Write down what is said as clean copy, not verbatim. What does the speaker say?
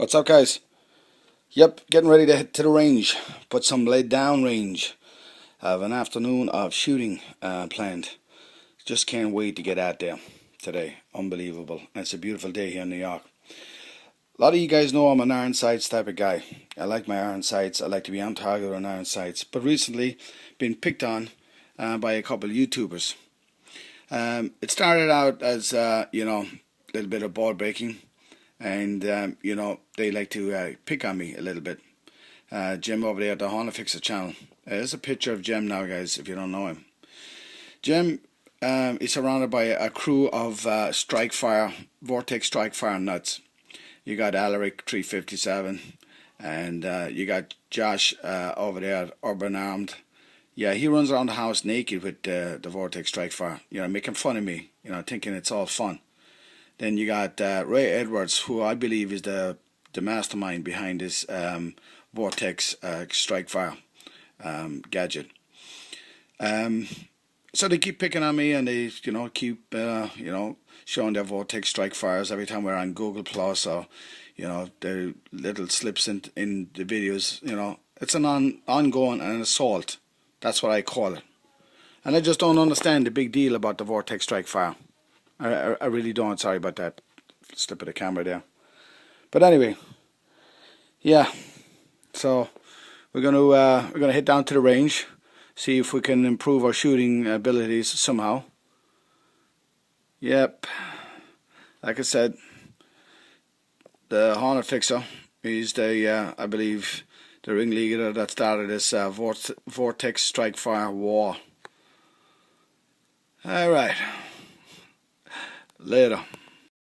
What's up, guys? Yep, getting ready to head to the range. Put some laid down range. I have an afternoon of shooting planned. Just can't wait to get out there today. Unbelievable. And it's a beautiful day here in New York. A lot of you guys know I'm an iron sights type of guy. I like my iron sights. I like to be on target on iron sights. But recently, been picked on by a couple of YouTubers. It started out as, a little bit of ball breaking. And, they like to pick on me a little bit. Jim over there at the Hornet Fixer channel. There's a picture of Jim now, guys, if you don't know him. Jim is surrounded by a crew of Vortex Strike Fire nuts. You got Alaric 357, and you got Josh over there at Urban Armed. Yeah, he runs around the house naked with the Vortex Strike Fire, making fun of me, thinking it's all fun. Then you got Ray Edwards, who I believe is the mastermind behind this Vortex Strike Fire gadget. So they keep picking on me, and they keep showing their Vortex Strike Fires every time we're on Google Plus, or their little slips in the videos. It's an ongoing an assault. That's what I call it. And I just don't understand the big deal about the Vortex Strike Fire. I really don't. Sorry about that slip of the camera there. But anyway, yeah. So we're gonna head down to the range, see if we can improve our shooting abilities somehow. Yep. Like I said, the Hornet Fixer is the I believe the ringleader that started this Vortex Strike Fire war. All right. Later.